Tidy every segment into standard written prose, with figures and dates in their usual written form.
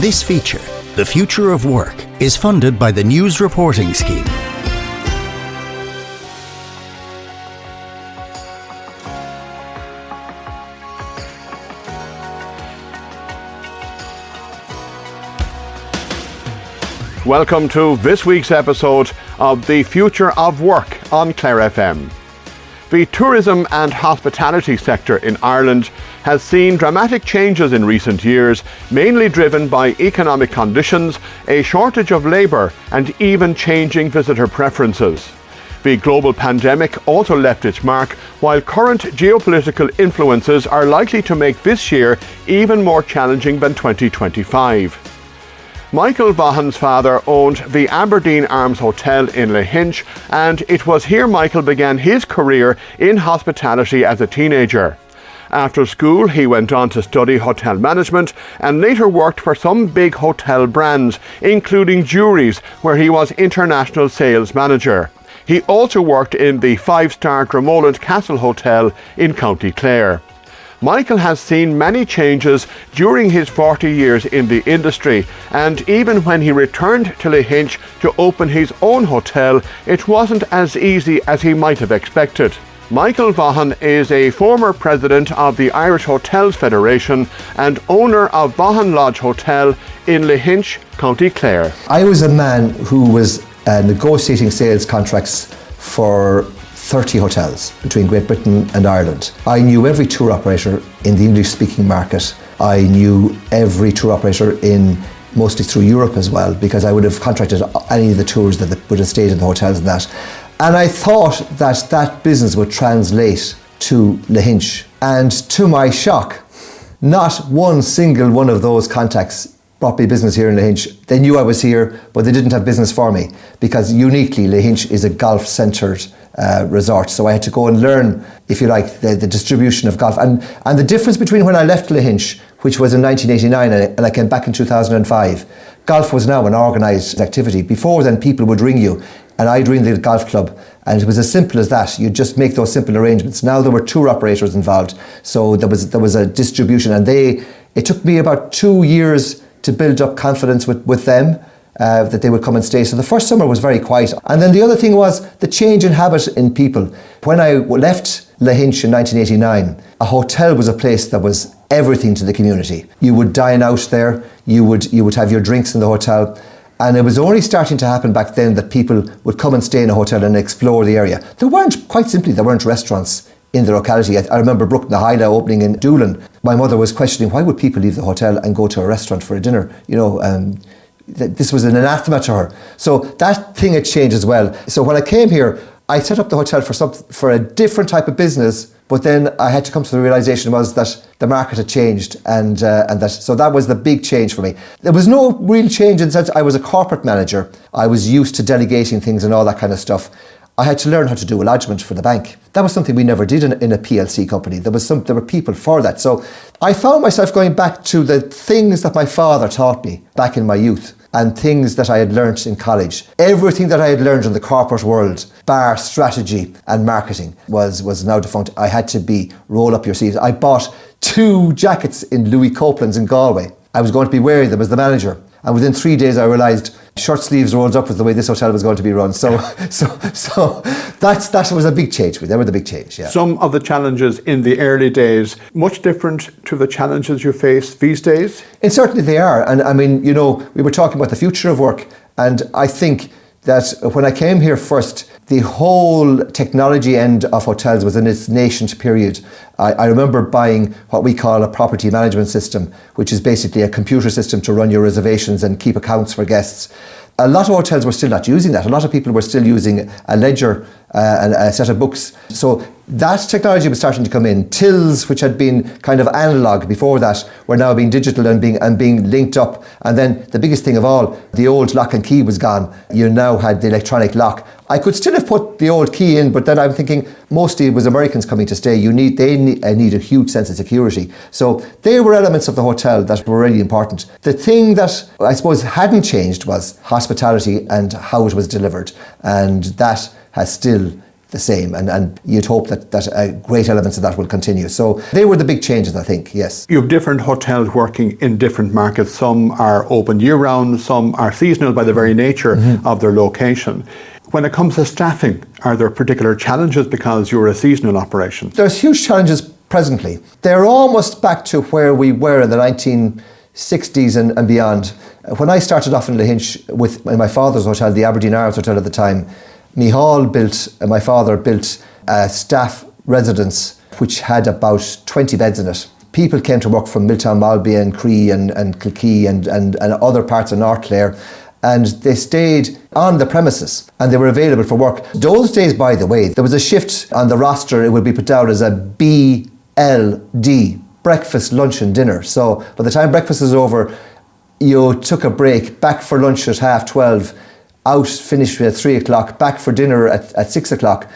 This feature, The Future of Work, is funded by the News Reporting Scheme. Welcome to this week's episode of The Future of Work on Clare FM. The tourism and hospitality sector in Ireland has seen dramatic changes in recent years, mainly driven by economic conditions, a shortage of labour and even changing visitor preferences. The global pandemic also left its mark, while current geopolitical influences are likely to make this year even more challenging than 2025. Michael Vaughan's father owned the Aberdeen Arms Hotel in Lahinch, and it was here Michael began his career in hospitality as a teenager. After school, he went on to study hotel management and later worked for some big hotel brands, including Jury's, where he was international sales manager. He also worked in the 5-star Dromoland Castle Hotel in County Clare. Michael has seen many changes during his 40 years in the industry, and even when he returned to Lahinch to open his own hotel, it wasn't as easy as he might have expected. Michael Vaughan is a former president of the Irish Hotels Federation and owner of Vaughan Lodge Hotel in Lahinch, County Clare. I was a man who was negotiating sales contracts for 30 hotels between Great Britain and Ireland. I knew every tour operator in the English-speaking market. I knew every tour operator mostly through Europe as well, because I would have contracted any of the tours that would have stayed in the hotels and that. And I thought that business would translate to Lahinch. And to my shock, not one single one of those contacts brought me business here in Lahinch. They knew I was here, but they didn't have business for me, because uniquely Lahinch is a golf-centred resort. So I had to go and learn, if you like, the distribution of golf. And the difference between when I left Lahinch, which was in 1989, and I came back in 2005, golf was now an organised activity. Before then, people would ring you, and I'd ring the golf club, and it was as simple as that. You'd just make those simple arrangements. Now there were tour operators involved, so there was a distribution, and it took me about 2 years to build up confidence with them, that they would come and stay. So the first summer was very quiet. And then the other thing was the change in habit in people. When I left Lahinch in 1989, a hotel was a place that was everything to the community. You would dine out there, you would have your drinks in the hotel, and it was only starting to happen back then that people would come and stay in a hotel and explore the area. There weren't restaurants in the locality. I remember Brook na Haida opening in Doolin. My mother was questioning, why would people leave the hotel and go to a restaurant for a dinner? This was an anathema to her. So that thing had changed as well. So when I came here, I set up the hotel for a different type of business, but then I had to come to the realisation was that the market had changed, and that was the big change for me. There was no real change in the sense I was a corporate manager. I was used to delegating things and all that kind of stuff. I had to learn how to do a lodgement for the bank. That was something we never did in a PLC company. There were people for that. So I found myself going back to the things that my father taught me back in my youth, and things that I had learnt in college. Everything that I had learned in the corporate world, bar strategy and marketing, was now defunct. I had to roll up your sleeves. I bought 2 jackets in Louis Copeland's in Galway. I was going to be wearing them as the manager. And within 3 days I realised shirt sleeves rolled up was the way this hotel was going to be run. So that was a big change. They were the big change, yeah. Some of the challenges in the early days, much different to the challenges you face these days? And certainly they are. And I mean, we were talking about the future of work. And I think that when I came here first, the whole technology end of hotels was in its nascent period. I remember buying what we call a property management system, which is basically a computer system to run your reservations and keep accounts for guests. A lot of hotels were still not using that. A lot of people were still using a ledger and a set of books. So that technology was starting to come in. Tills, which had been kind of analog before that, were now being digital and being linked up. And then the biggest thing of all, the old lock and key was gone. You now had the electronic lock. I could still have put the old key in, but then I'm thinking mostly it was Americans coming to stay. They need a huge sense of security. So they were elements of the hotel that were really important. The thing that I suppose hadn't changed was hospitality and how it was delivered. And that has still the same, and you'd hope that great elements of that will continue. So they were the big changes, I think, yes. You have different hotels working in different markets. Some are open year-round, some are seasonal by the very nature of their location. When it comes to staffing, are there particular challenges because you're a seasonal operation? There's huge challenges presently. They're almost back to where we were in the 1960s and beyond. When I started off in Lahinch with my father's hotel, the Aberdeen Arms Hotel at the time, my father built a staff residence which had about 20 beds in it. People came to work from Milltown, Malby and Cree and Kilkee and other parts of North Clare, and they stayed on the premises and they were available for work. Those days, by the way, there was a shift on the roster. It would be put down as a BLD, breakfast, lunch and dinner. So by the time breakfast was over, you took a break, back for lunch at 12:30, out, finished at 3 o'clock, back for dinner at 6 o'clock.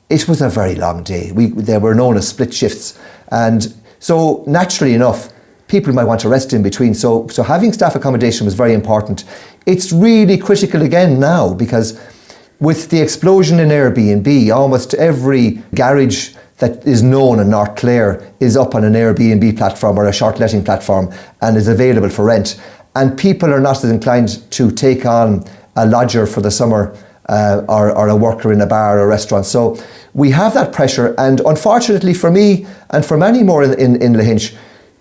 It was a very long day. They were known as split shifts. And so naturally enough, people might want to rest in between. So having staff accommodation was very important. It's really critical again now, because with the explosion in Airbnb, almost every garage that is known in North Clare is up on an Airbnb platform or a short letting platform and is available for rent. And people are not as inclined to take on a lodger for the summer or a worker in a bar or a restaurant. So we have that pressure, and unfortunately for me and for many more in Lahinch,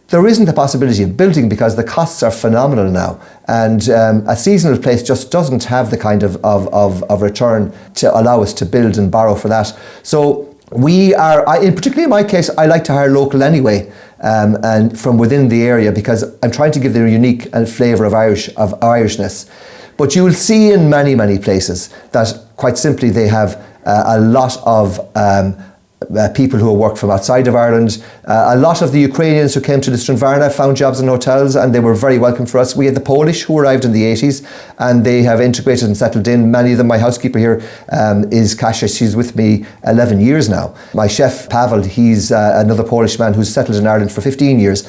there isn't the possibility of building because the costs are phenomenal now, and a seasonal place just doesn't have the kind of return to allow us to build and borrow for that. So we are, particularly in my case, I like to hire local anyway, and from within the area, because I'm trying to give the unique flavour of Irishness. But you will see in many, many places that quite simply they have a lot of people who work from outside of Ireland. A lot of the Ukrainians who came to the Strandvarna found jobs in hotels, and they were very welcome for us. We had the Polish who arrived in the 80s, and they have integrated and settled in. Many of them, my housekeeper here is Kasia. She's with me 11 years now. My chef, Pavel, he's another Polish man who's settled in Ireland for 15 years.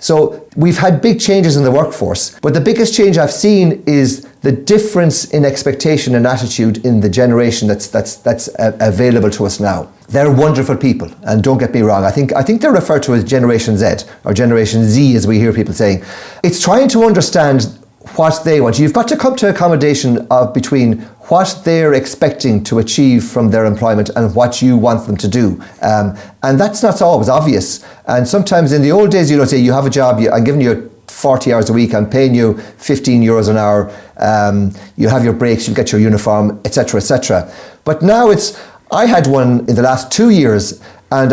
So we've had big changes in the workforce, but the biggest change I've seen is the difference in expectation and attitude in the generation that's available to us now. They're wonderful people, and don't get me wrong, I think they're referred to as Generation Z, or Generation Z as we hear people saying. It's trying to understand what they want. You've got to come to accommodation between what they're expecting to achieve from their employment and what you want them to do. And that's not always obvious. And sometimes in the old days, say you have a job, I'm giving you 40 hours a week, I'm paying you 15 euros an hour, you have your breaks, you get your uniform, etc., etc. But now I had one in the last 2 years, and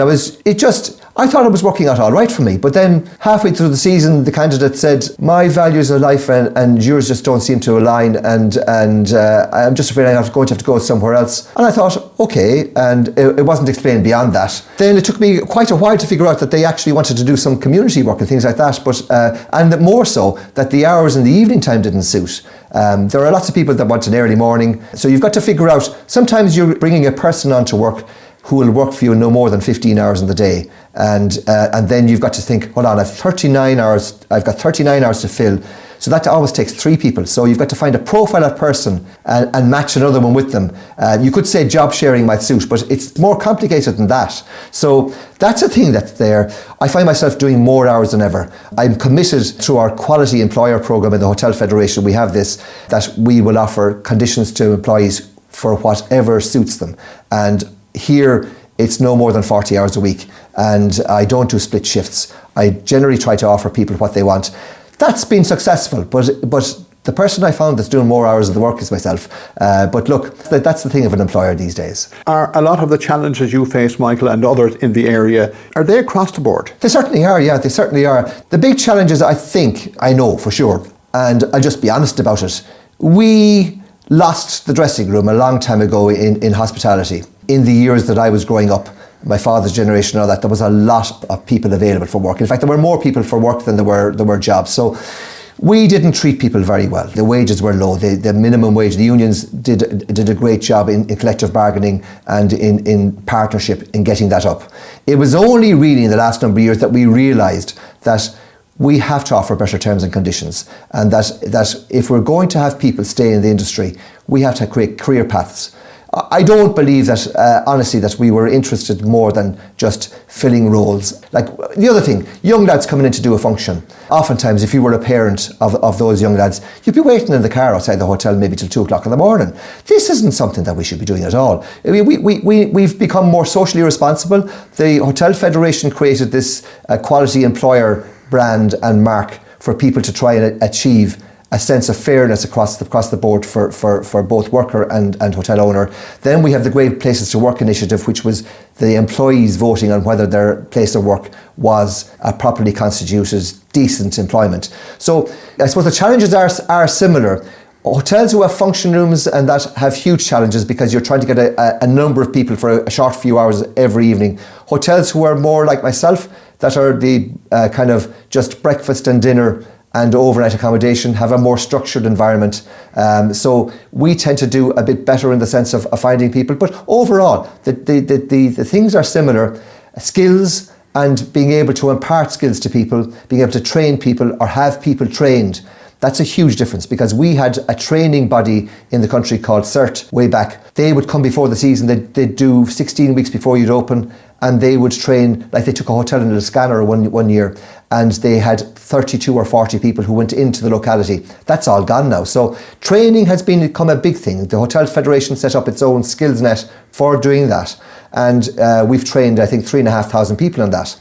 I thought it was working out all right for me. But then halfway through the season, the candidate said, my values of life and yours just don't seem to align, and I'm just afraid I'm going to have to go somewhere else. And I thought, okay, and it wasn't explained beyond that. Then it took me quite a while to figure out that they actually wanted to do some community work and things like that, but and more so that the hours in the evening time didn't suit. There are lots of people that want an early morning, so you've got to figure out, sometimes you're bringing a person on to work who will work for you no more than 15 hours in the day. And then you've got to think, hold on, I've got 39 hours to fill. So that always takes 3 people. So you've got to find a profile of person and match another one with them. You could say job sharing might suit, but it's more complicated than that. So that's a thing that's there. I find myself doing more hours than ever. I'm committed through our quality employer program in the Hotel Federation. We have this, that we will offer conditions to employees for whatever suits them. And here, it's no more than 40 hours a week, and I don't do split shifts. I generally try to offer people what they want. That's been successful, but the person I found that's doing more hours of the work is myself. But look, that's the thing of an employer these days. Are a lot of the challenges you face, Michael, and others in the area, are they across the board? They certainly are, yeah, they certainly are. The big challenges, I know for sure, and I'll just be honest about it. We lost the dressing room a long time ago in hospitality. In the years that I was growing up, my father's generation and all that, there was a lot of people available for work. In fact, there were more people for work than there were jobs. So we didn't treat people very well. The wages were low. The minimum wage, the unions did a great job in collective bargaining and in partnership in getting that up. It was only really in the last number of years that we realised that we have to offer better terms and conditions, and that if we're going to have people stay in the industry, we have to create career paths. I don't believe that, honestly, that we were interested more than just filling roles. Like the other thing, young lads coming in to do a function. Oftentimes, if you were a parent of those young lads, you'd be waiting in the car outside the hotel maybe till 2 o'clock in the morning. This isn't something that we should be doing at all. I mean, we've become more socially responsible. The Hotel Federation created this quality employer brand and mark for people to try and achieve a sense of fairness across the board for both worker and hotel owner. Then we have the Great Places to Work initiative, which was the employees voting on whether their place of work was a properly constituted, decent employment. So I suppose the challenges are similar. Hotels who have function rooms and that have huge challenges because you're trying to get a number of people for a short few hours every evening. Hotels who are more like myself, that are the kind of just breakfast and dinner and overnight accommodation, have a more structured environment. So we tend to do a bit better in the sense of finding people. But overall, the things are similar. Skills and being able to impart skills to people, being able to train people or have people trained. That's a huge difference, because we had a training body in the country called CERT way back. They would come before the season, they'd do 16 weeks before you'd open, and they would train, like they took a hotel in Liscannor one year, and they had 32 or 40 people who went into the locality. That's all gone now. So training has become a big thing. The Hotel Federation set up its own skills net for doing that. And we've trained, I think, 3,500 people on that.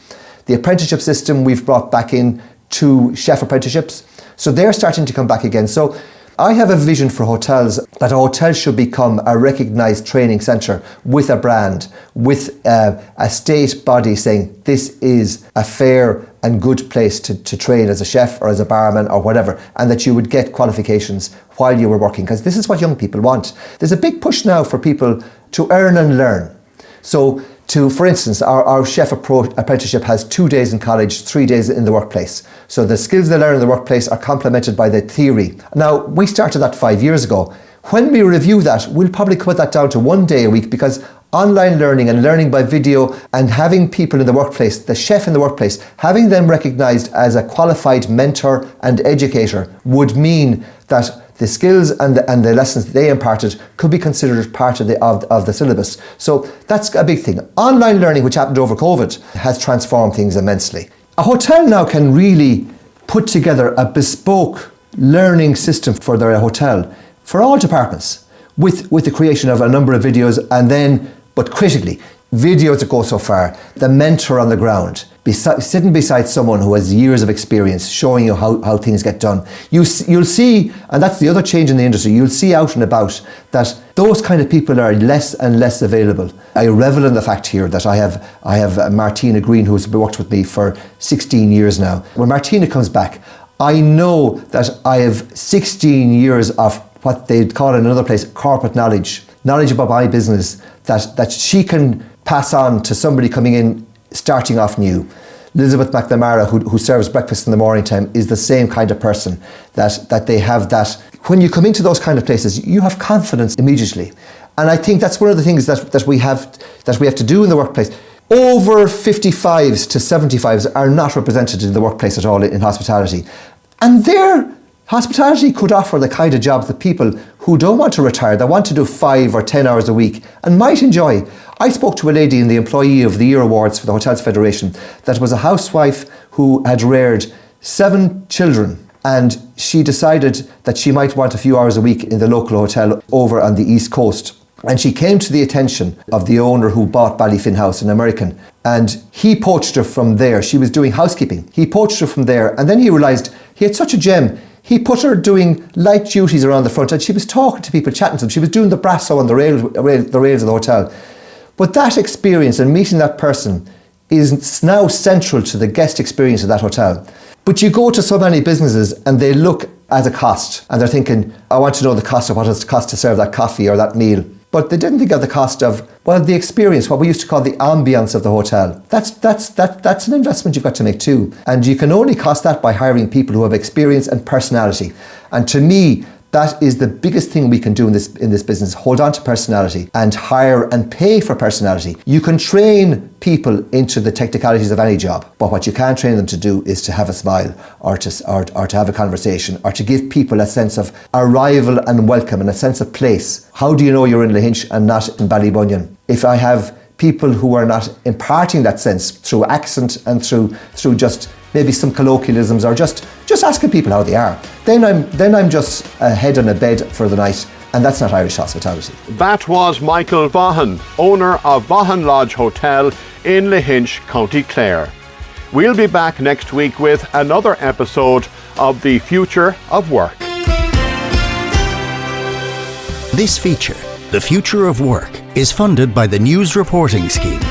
The apprenticeship system, we've brought back in 2 chef apprenticeships. So they're starting to come back again. So I have a vision for hotels, that a hotel should become a recognised training centre with a brand, with a state body saying this is a fair and good place to train as a chef or as a barman or whatever, and that you would get qualifications while you were working, because this is what young people want. There's a big push now for people to earn and learn. So for instance, our chef apprenticeship has 2 days in college, 3 days in the workplace. So the skills they learn in the workplace are complemented by the theory. Now, we started that 5 years ago. When we review that, we'll probably cut that down to 1 day a week, because online learning and learning by video and having people in the workplace, the chef in the workplace, having them recognised as a qualified mentor and educator would mean that the skills and the lessons they imparted could be considered part of the syllabus. So that's a big thing. Online learning, which happened over COVID, has transformed things immensely. A hotel now can really put together a bespoke learning system for their hotel for all departments, with the creation of a number of videos, and then, but critically, videos that go so far, the mentor on the ground, sitting beside someone who has years of experience, showing you how things get done. You'll see, and that's the other change in the industry, you'll see out and about that those kind of people are less and less available. I revel in the fact here that I have Martina Green, who's worked with me for 16 years now. When Martina comes back, I know that I have 16 years of what they'd call in another place corporate knowledge about my business, that she can pass on to somebody coming in starting off new. Elizabeth McNamara, who serves breakfast in the morning time, is the same kind of person, that they have that. When you come into those kind of places, you have confidence immediately. And I think that's one of the things that we have to do in the workplace. Over 55s to 75s are not represented in the workplace at all in hospitality. And hospitality could offer the kind of job that people who don't want to retire, that want to do 5 or 10 hours a week and might enjoy. I spoke to a lady in the Employee of the Year Awards for the Hotels Federation that was a housewife who had reared 7 children, and she decided that she might want a few hours a week in the local hotel over on the East Coast. And she came to the attention of the owner who bought Ballyfin House, an American, and he poached her from there. She was doing housekeeping. He poached her from there, and then he realised he had such a gem. He put her doing light duties around the front, and she was talking to people, chatting to them. She was doing the brasso on the rails of the hotel. But that experience and meeting that person is now central to the guest experience of that hotel. But you go to so many businesses and they look at a cost, and they're thinking, I want to know the cost of what it costs to serve that coffee or that meal. But they didn't think of the cost of, well, the experience, what we used to call the ambience of the hotel. That's an investment you've got to make too. And you can only cost that by hiring people who have experience and personality. And to me, That is the biggest thing we can do in this business. Hold on to personality and hire and pay for personality. You can train people into the technicalities of any job, but what you can't train them to do is to have a smile or to have a conversation or to give people a sense of arrival and welcome and a sense of place. How do you know you're in Lahinch and not in Ballybunion? If I have people who are not imparting that sense through accent and through just maybe some colloquialisms or just asking people how they are, then I'm just a head on a bed for the night, and that's not Irish hospitality. That was Michael Vaughan, owner of Vaughan Lodge Hotel in Lahinch, County Clare. We'll be back next week with another episode of The Future of Work. This feature, The Future of Work, is funded by the News Reporting Scheme.